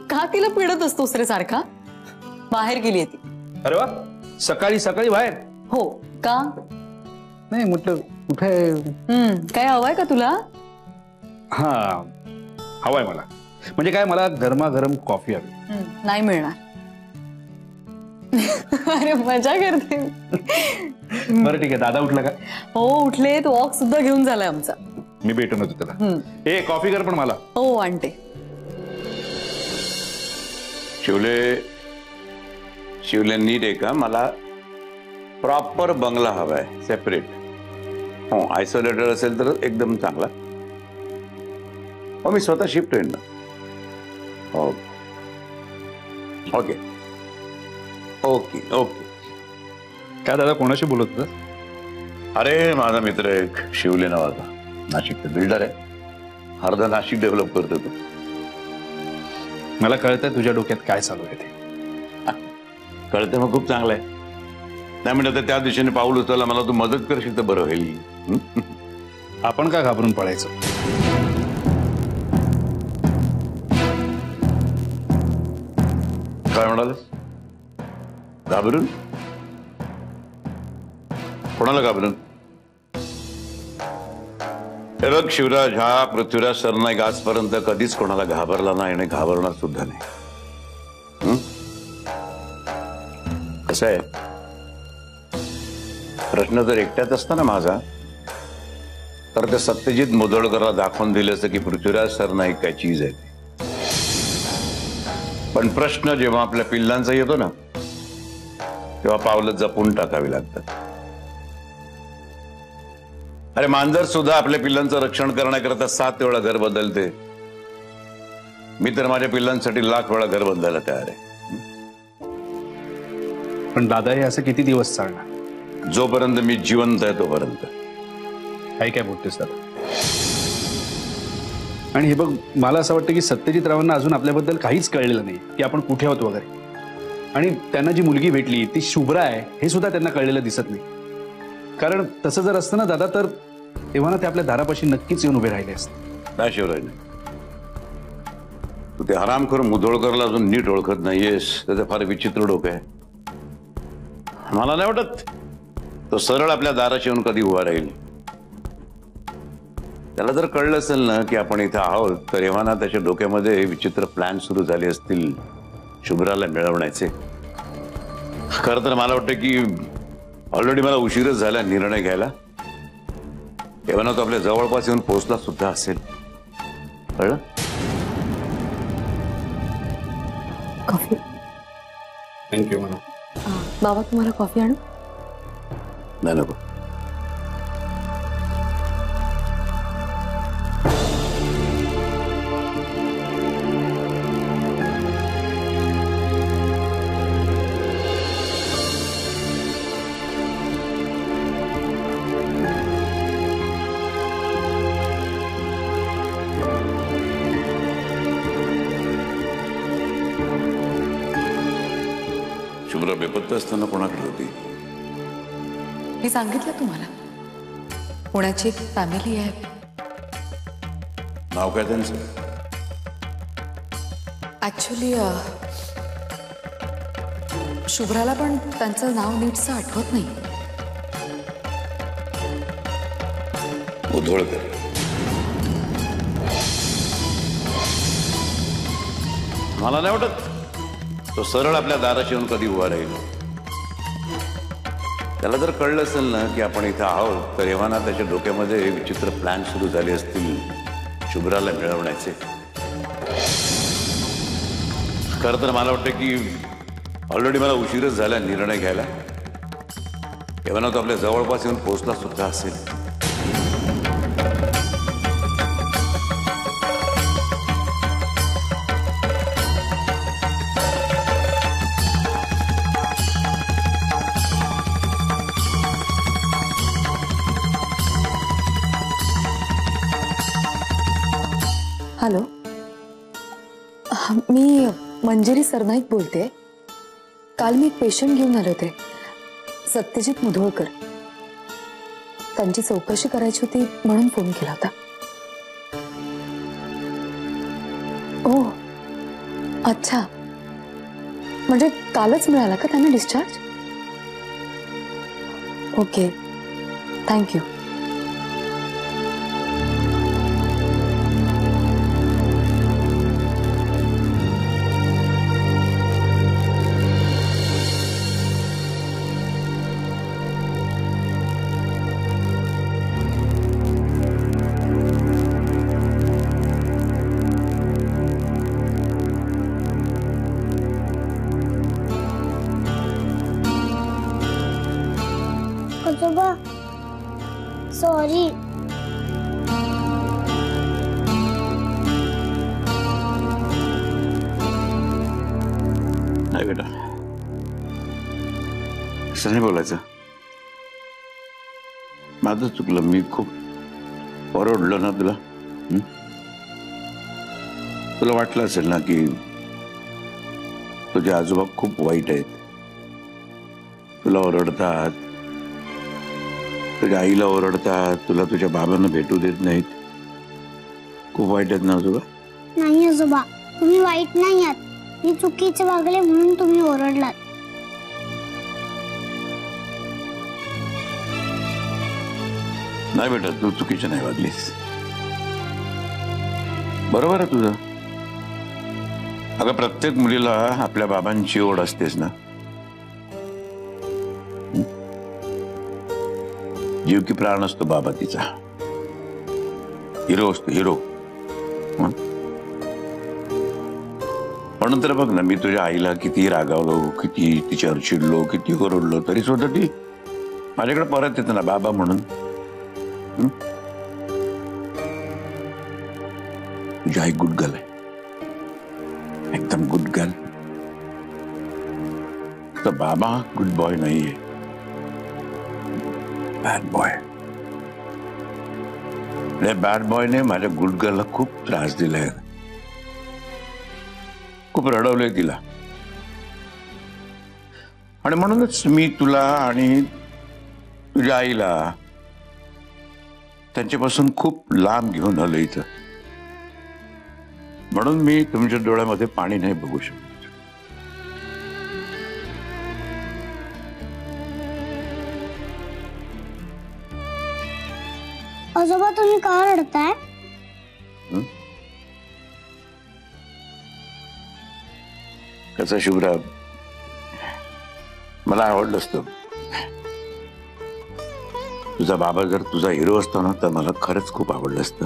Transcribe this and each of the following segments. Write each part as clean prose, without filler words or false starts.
का तिला पिडत असतोस रे सारखा? बाहेर गेली ती. अरे वा, सकाळी सकाळी बाहेर? हो का? नाही म्हटलं कुठे. काय हवंय का तुला? हा हवाय मला. म्हणजे काय, मला गरमागरम कॉफी हवी. नाही मिळणार. अरे मजा करते. बरं ठीक आहे, दादा उठला का? हो उठले. तो वॉक सुद्धा घेऊन झालाय आमचा. मी भेटून होतो त्याला. ए कॉफी कर पण मला. हो आणते. शिवले नीट आहे का? मला प्रॉपर बंगला हवाय, सेपरेट. हो आयसोलेटेड असेल तर एकदम चांगला. हो मी स्वतः शिफ्ट होईन ना. हो ओके ओके ओके. काय दादा, कोणाशी बोलत होता? अरे माझा मित्र एक शिवले नावाचा, नाशिकचा बिल्डर आहे. अर्धा नाशिक डेव्हलप करतो तो. मला कळतंय तुझ्या डोक्यात काय चालू आहे ते. कळतं मग खूप चांगलं आहे. नाही म्हणजे तर त्या दिशेने पाऊल उचलला, मला तू मदत करशील तर बरं होईल. आपण का घाबरून पडायचं? काय म्हणालस? घाबरून? कोणाला घाबरून? हे बघ शिवराज, हा पृथ्वीराज सरनाईक आजपर्यंत कधीच कोणाला घाबरला नाही आणि घाबरणार सुद्धा नाही. कसं आहे, प्रश्न जर एकट्यात असता ना माझा, तर ते सत्यजित मुधोळकरला दाखवून दिलं असतं की पृथ्वीराज सरनाईक काय चीज आहे. पण प्रश्न जेव्हा आपल्या पिल्लांचा येतो ना, तेव्हा पावलं जपून टाकावी लागतात. अरे मांजर सुद्धा आपल्या पिल्लांचं रक्षण करण्याकरता 7 वेळा घर बदलते. मी तर माझ्या पिल्लांसाठी 1,00,000 वेळा घर बदलायला तयार आहे. पण दादा, हे असं किती दिवस चालणार? जोपर्यंत मी जिवंत आहे तोपर्यंत. काय बोलतेस दादा? आणि हे बघ, मला असं वाटतं की सत्यजित रावांना अजून आपल्याबद्दल काहीच कळलेलं नाही, की आपण कुठे आहोत वगैरे. आणि त्यांना जी मुलगी भेटली ती शुभ्रा आहे हे सुद्धा त्यांना कळलेलं दिसत नाही. कारण तसं जर असतं ना दादा, तर तेव्हा ना ते आपल्या दारापाशी नक्कीच येऊन उभे राहिले असते. काय शिवराज, तू ते हरामखोर मुधोळकरला अजून नीट ओळखत नाहीयेस. त्याचं फार विचित्र डोकं आहे. मला नाही वाटत तो सरळ आपल्या दाराशी येऊन कधी उभा राहील. त्याला जर कळलं असेल ना की आपण इथं आहोत, तर एव्हा ना त्याच्या डोक्यामध्ये विचित्र प्लॅन सुरू झाले असतील शुभ्राला मिळवण्याचे. खरं तर मला वाटतं की ऑलरेडी मला उशीरच झाला निर्णय घ्यायला. एव्हा ना तो आपल्या जवळपास येऊन पोहोचला सुद्धा असेल. कळलं? कॉफी. थँक्यू म्हणा. बाबा तुम्हाला कॉफी आणू? नाही नको. शुभ्रा बेपत्ता असताना कोणाकडे होती? मी सांगितलं तुम्हाला, पुण्याची एक फॅमिली आहे. नाव काय त्यांचं? ऍक्च्युली शुभ्राला पण त्यांचं नाव नीटचं आठवत नाही. मुधोळकर. मला नाही वाटत तो सरळ आपल्या दाराशी येऊन कधी उभा राहील. त्याला जर कळलं असेल ना की आपण इथं आहोत, तर एव्हा ना त्याच्या डोक्यामध्ये विचित्र प्लॅन सुरू झाले असतील शुभ्राला मिळवण्याचे. खरं तर मला वाटतं की ऑलरेडी मला उशीरच झाला निर्णय घ्यायला. एव्हा ना तो आपल्या जवळपास येऊन पोहोचला सुद्धा असेल. हॅलो, मी मंजिरी सरनाईक बोलते. काल मी एक पेशंट घेऊन आले होते, सत्यजित मुधोळकर. त्यांची चौकशी करायची होती म्हणून फोन केला होता. हो अच्छा, म्हणजे कालच मिळाला का त्यांना डिस्चार्ज? Okay, thank you. आजोबा सॉरी. नाही बेटा, असं नाही बोलायचं. माझं चुकलं, मी खूप ओरडलो ना तुला. तुला वाटलं असेल ना की तुझे आजोबा खूप वाईट आहेत, तुला ओरडतात, तुझ्या आईला ओरडतात, तुला तुझ्या बाबांना भेटू देत नाहीत. खूप वाईट आहेत ना आजोबा? नाही आजोबा, तुम्ही वाईट नाही आहात. मी चुकीचे वागले म्हणून तुम्ही ओरडलात. नाही बेटा, तू चुकीचं नाही वागलीस. बरोबर आहे तुझं. अगं प्रत्येक मुलीला आपल्या बाबांची ओढ असतेच ना. जीव की प्राण असतो बाबा तिचा. हिरो असतो, हिरो. म्हणून तर बघ ना, मी तुझ्या आईला किती रागावलो, किती तिच्यावर चिडलो, किती ओरडलो, तरी सुद्धा ती माझ्याकडे परत येते ना बाबा म्हणून. तुझी आई गुड गर्ल आहे, एकदम गुड गर्ल. तर बाबा गुड बॉय नाहीये, बॅड बॉय. बॅड बॉयने माझ्या गुड गर्लला खूप त्रास दिलाय, खूप रडवलंय तिला. आणि म्हणूनच मी तुला आणि तुझ्या आईला त्यांच्यापासून खूप लांब घेऊन आलो इथं. म्हणून मी तुमच्या डोळ्यामध्ये पाणी नाही बघू शकत. आजोबा तुम्ही का रडताय? कसं शुभ्रा, मला आवडलं असतं. तुझा बाबा जर तुझा हिरो असतो ना तर मला खरंच खूप आवडलं असतं.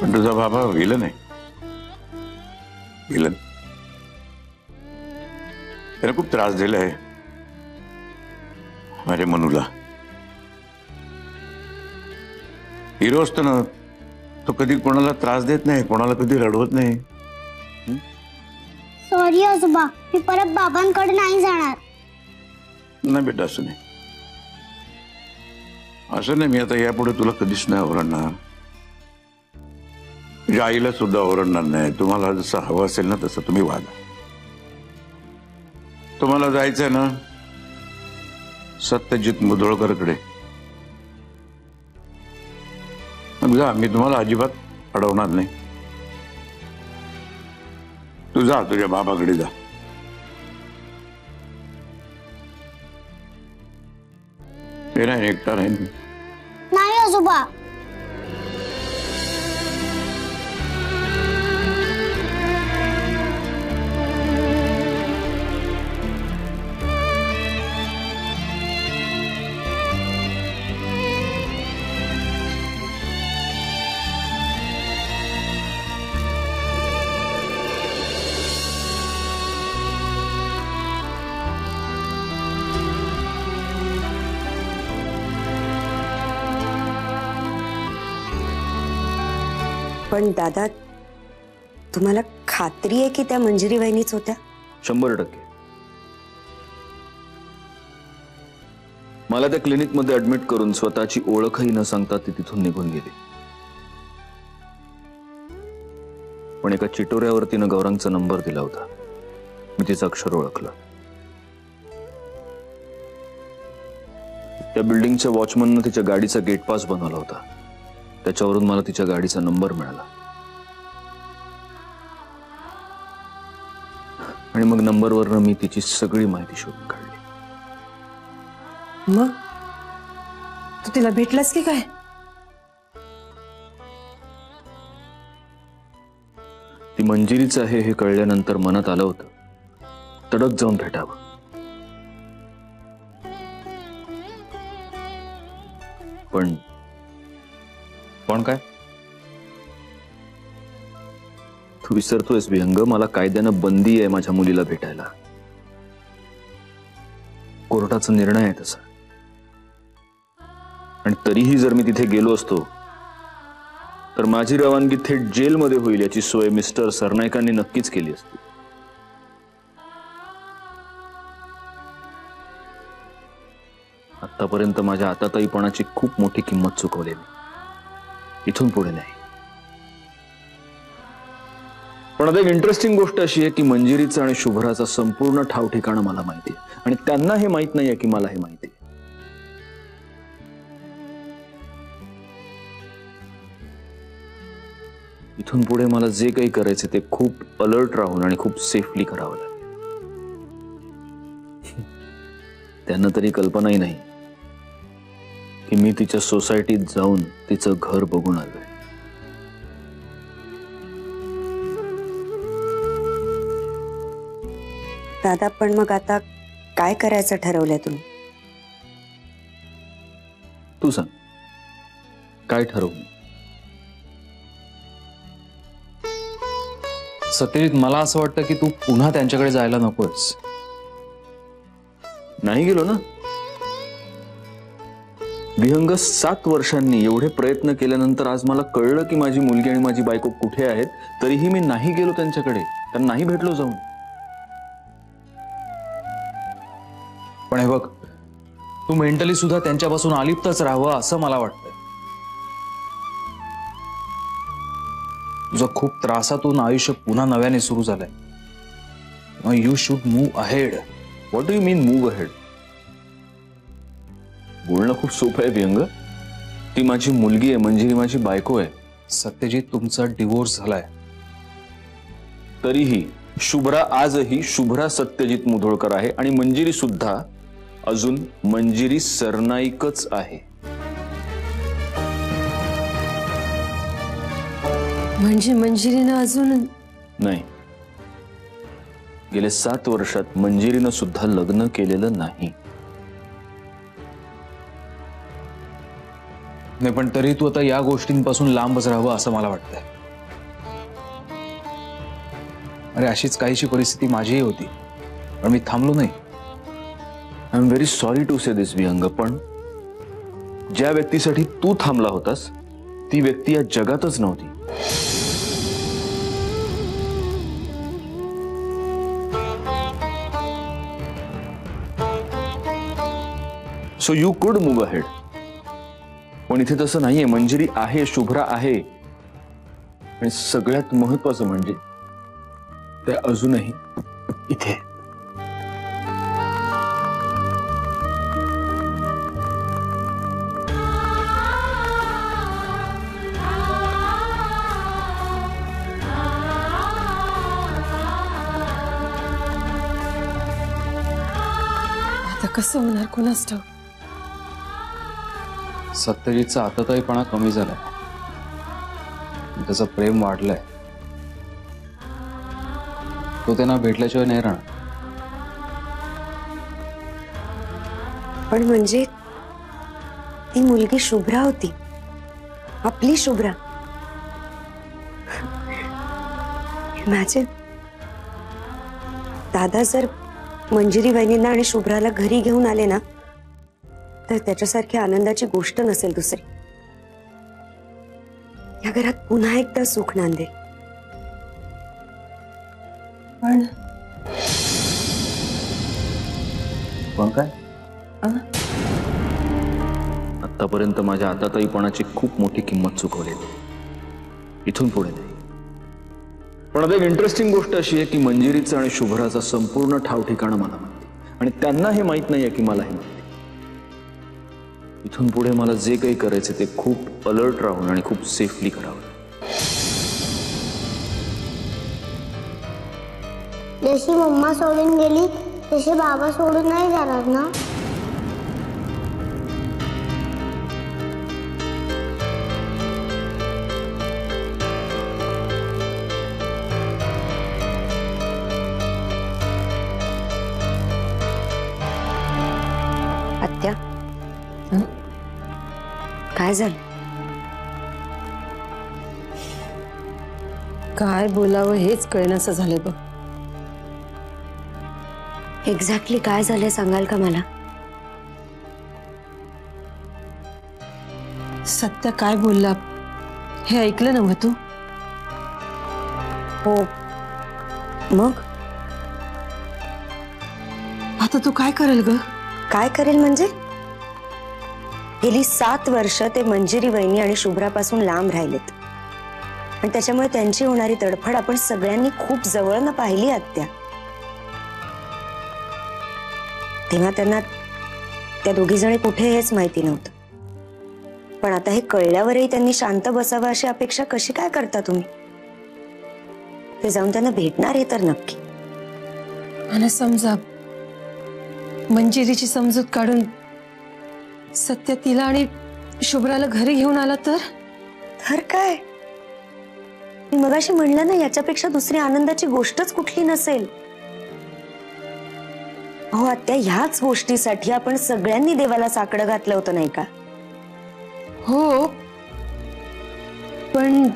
पण तुझा बाबा विलन आहे, विलन. त्याने खूप त्रास दिलाय माझ्या मनूला. हिरो असतो ना तो कधी कोणाला त्रास देत नाही, कोणाला कधी रडवत नाही. सॉरी आजोबा, मी परत बाबांकडे नाही जाणार. नाही बेटा, असं नाही, असं नाही. मी आता यापुढे तुला कधीच नाही ओरडणार. तुझ्या आईला सुद्धा ओरडणार नाही. तुम्हाला जसं हवं असेल ना तसं तुम्ही वागा. तुम्हाला जायचंय ना सत्यजित मुधोळकरकडे, मग जा. मी तुम्हाला अजिबात अडवणार नाही. तू जा, तुझ्या बाबाकडे जा. ते नाही एकटा राहीन. नाही आजोबा. पण दादा, तुम्हाला खात्री आहे की त्या मंजिरी वहिनीच होत्या? 100%. मला त्या क्लिनिक मध्ये ऍडमिट करून स्वतःची ओळखही न सांगता ती तिथून निघून गेली. पण एका चिटोऱ्यावर तिनं गौरांगचा नंबर दिला होता. मी तिचं अक्षर ओळखलं. त्या बिल्डिंगच्या वॉचमननं तिच्या गाडीचा गेट पास बनवला होता. त्याच्यावरून मला तिच्या गाडीचा नंबर मिळाला. आणि मग नंबरवरनं मी तिची सगळी माहिती शोधून काढली. मग तू तिला भेटलास की काय? ती मंजिरीच आहे हे कळल्यानंतर मनात आलं होतं तडक जाऊन भेटावं. पण काय तू विसरतोयस विहंग, मला कायद्यानं बंदी आहे माझ्या मुलीला भेटायला. कोर्टाचा निर्णय आहे तसा. आणि तरीही जर मी तिथे गेलो असतो तर माझी रवानगी थेट जेलमध्ये होईल याची सोय मिस्टर सरनाईकांनी नक्कीच केली असती. आतापर्यंत माझ्या आताताईपणाची खूप मोठी किंमत चुकवली मी. इथून पुढे नाही. पण आता एक इंटरेस्टिंग गोष्ट अशी आहे की मंजिरीचा आणि शुभ्राचा संपूर्ण ठाव ठिकाणं मला माहिती आहे आणि त्यांना हे माहित नाहीये की मला हे माहिती आहे. इथून पुढे मला जे काही करायचे ते खूप अलर्ट राहून आणि खूप सेफली करावं लागेल. त्यांना तरी कल्पनाही नाही की मी तिच्या सोसायटीत जाऊन तिचं घर बघून आलोय. दादा, पण मग आता काय करायचं ठरवलंय तुम्ही? तू सांग काय ठरवलं? सत्यजित, मला असं वाटतं की तू पुन्हा त्यांच्याकडे जायला नकोस. नाही गेलो ना विहंग. 7 वर्षांनी एवढे प्रयत्न केल्यानंतर आज मला कळलं की माझी मुलगी आणि माझी बायको कुठे आहेत, तरीही मी नाही गेलो त्यांच्याकडे, त्यांना नाही भेटलो जाऊन. पण हे बघ, तू मेंटली सुद्धा त्यांच्यापासून अलिप्तच राहावं असं मला वाटतं. तुझं खूप त्रासातून आयुष्य पुन्हा नव्याने सुरू झालंय. You should move ahead. What do you mean move ahead? बोलणं खूप सोपं आहे विहंग. ती माझी मुलगी आहे, मंजिरी माझी बायको आहे. सत्यजित, तुमचा डिवोर्स झालाय. तरीही शुभ्रा आजही शुभ्रा सत्यजित मुधोळकर आहे आणि मंजिरी सुद्धा अजून मंजिरी सरनाईकच आहे. म्हणजे मंजिरीनं अजून नाही. गेले 7 वर्षात मंजिरीनं सुद्धा लग्न केलेलं नाही. नाही, पण तरी तू आता या गोष्टींपासून लांबच राहावं असं मला वाटतंय. अरे, अशीच काहीशी परिस्थिती माझीही होती, पण मी थांबलो नाही. I am very sorry to say this Vihang, पण ज्या व्यक्तीसाठी तू थांबला होतास ती व्यक्ती या जगातच नव्हती. सो यू कुड मूव्ह अहेड. पण इथे तसं नाहीये. मंजिरी आहे, शुभ्रा आहे आणि सगळ्यात महत्वाचं म्हणजे ते अजूनही इथे. आता कसं होणार कोणास ठाऊक. सत्यजितचा आताताईपणा कमी झालाय, त्याचं प्रेम वाढलंय. तो त्यांना भेटल्याशिवाय नाही राहणार. पण म्हणजे ती मुलगी शुभ्रा होती, आपली शुभ्रा. इमॅजिन, दादा जर मंजिरी वहिनींना आणि शुभ्राला घरी घेऊन आले ना, तर त्याच्यासारखी आनंदाची गोष्ट नसेल दुसरी. या घरात पुन्हा एकदा सुख नांदेल. पण काय, आतापर्यंत माझ्या आताताईपणाची खूप मोठी किंमत चुकवलेली. इथून पुढे नाही. पण आता एक इंटरेस्टिंग गोष्ट अशी आहे की मंजिरीचा आणि शुभ्राचा संपूर्ण ठाव ठिकाणं मला माहिती आणि त्यांना हे माहित नाहीये की मला हे माहिती. इथून पुढे मला जे काही करायचे ते खूप अलर्ट राहून आणि खूप सेफली करावं. जशी मम्मा सोडून गेली तसे बाबा सोडून नाही जाणार ना? आत्या, काय झालं? काय बोलावं हेच कळेनासं झालं बघ. एक्झॅक्टली काय झालंय सांगाल का मला? सत्य काय बोलला हे ऐकलं ना तू? हो, मग आता तू काय करेल ग? काय करेल म्हणजे? गेली 7 वर्ष ते मंजिरी वहिनी आणि शुभ्रापासून लांब राहिलेत आणि त्याच्यामुळे त्यांची होणारी तडफड आपण सगळ्यांनी खूप जवळनं पाहिली आत्या. तेव्हा त्यांना त्या दोघी जणी कुठे हेच माहिती नव्हतं, पण आता हे कळल्यावरही त्यांनी शांत बसावं अशी अपेक्षा कशी काय करता तुम्ही? ते जाऊन त्यांना भेटणार हे तर नक्की. आणि समजा मंजिरीची समजूत काढून सत्य तिला आणि शुभ्राला घरी घेऊन आला तर काय? मी मगाशी म्हणलं ना, याच्यापेक्षा दुसरी आनंदाची गोष्टच कुठली नसेल. अहो आत्या, ह्याच गोष्टीसाठी आपण सगळ्यांनी देवाला साकडं घातलं होतं नाही का? हो, पण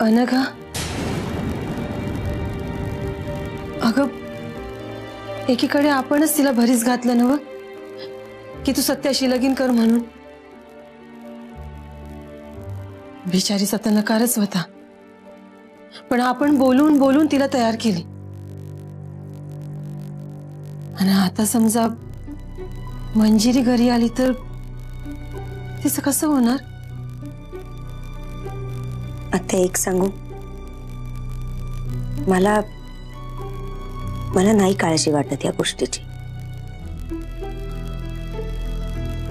अनघा, अगं एकीकडे आपणच तिला भरीस घातलं नव की तू सत्याशी लगीन कर म्हणून. बिचारी सत्य नकारच होता, पण आपण बोलून बोलून तिला तयार केली. आणि आता समजा मंजिरी घरी आली तर तिचं कसं होणार? आता एक सांगू, मला नाही काळजी वाटत या गोष्टीची.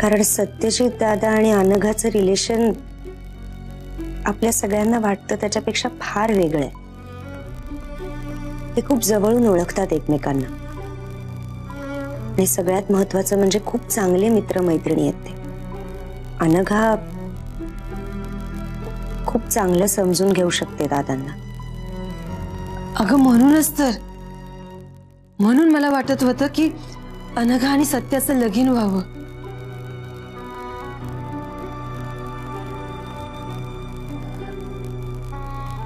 कारण सत्यजित दादा आणि अनघाचं रिलेशन आपल्या सगळ्यांना वाटतं त्याच्यापेक्षा फार वेगळं आहे. ते खूप जवळून ओळखतात एकमेकांना आणि सगळ्यात महत्वाचं म्हणजे खूप चांगले मित्रमैत्रिणी आहेत ते. अनघा खूप चांगलं समजून घेऊ शकते दादांना. अगं म्हणून मला वाटत होतं की अनघा आणि सत्याचं लगीन व्हावं.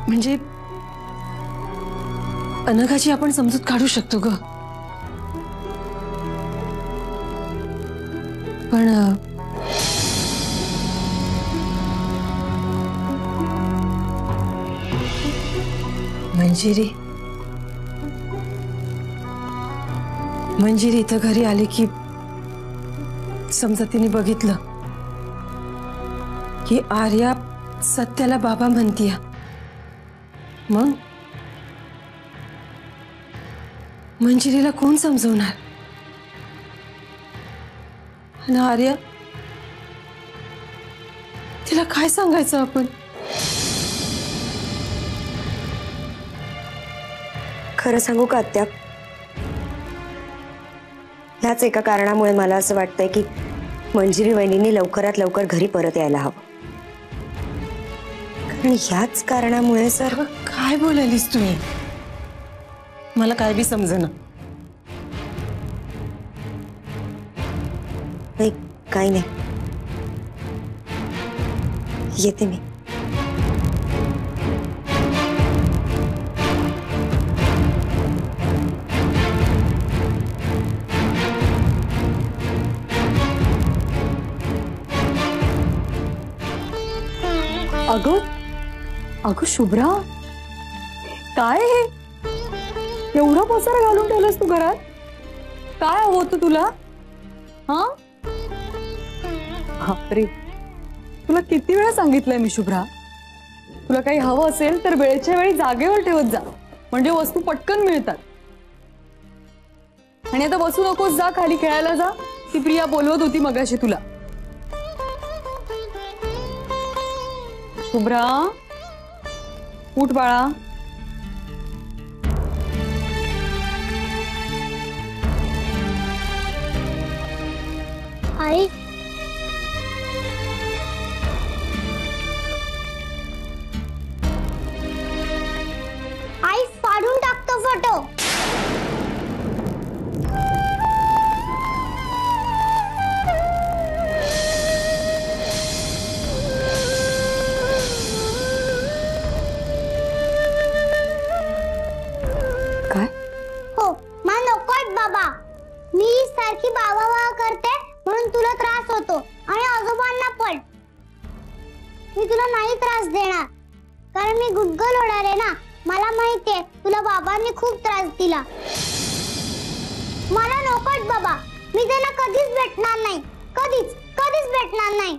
म्हणजे अनघाची आपण समजूत काढू शकतो ग. पण मंजिरी इथं घरी आली की समजा तिने बघितलं की आर्या सत्याला बाबा म्हणतीय, मग मंजिरीला कोण समजवणार? आणि आर्या तिला काय सांगायचं आपण? खरं सांगू का आत्या, ह्याच एका कारणामुळे मला असं वाटतंय की मंजिरी वहिनींनी लवकरात लवकर घरी परत यायला हवं. कारण ह्याच कारणामुळे सर. काय बोलायलीस तुम्ही? मला काय बी समजेना. नाही, काही नाही, येते मी. अगं शुभ्रा, काय हे एवढा पसारा घालून ठेवलास तू घरात? काय हवं होतं तुला? हा बापरे, तुला किती वेळा सांगितलंय मी शुभ्रा, तुला काही हवं असेल तर वेळच्या वेळी जागेवर ठेवत जा, म्हणजे वस्तू पटकन मिळतात. आणि आता बसू नकोस, जा खाली खेळायला जा. ती प्रिया बोलवत होती मगाशी तुला. शुभ्रा, उठ बाळा. आई आई फाडून टाकतो फोटो. काय? हो मला नकोय बाबा. मी सारखी बाबा बाबा करते म्हणून तुला त्रास होतो आणि आजोबांना पण. मी तुला नाही त्रास देणार कारण मी गुडगल होणार आहे ना. मला माहितीये तुला बाबांनी खूप त्रास दिला. मला नकोय बाबा. मी त्यांना कधीच भेटणार नाही. कधीच कधीच भेटणार नाही.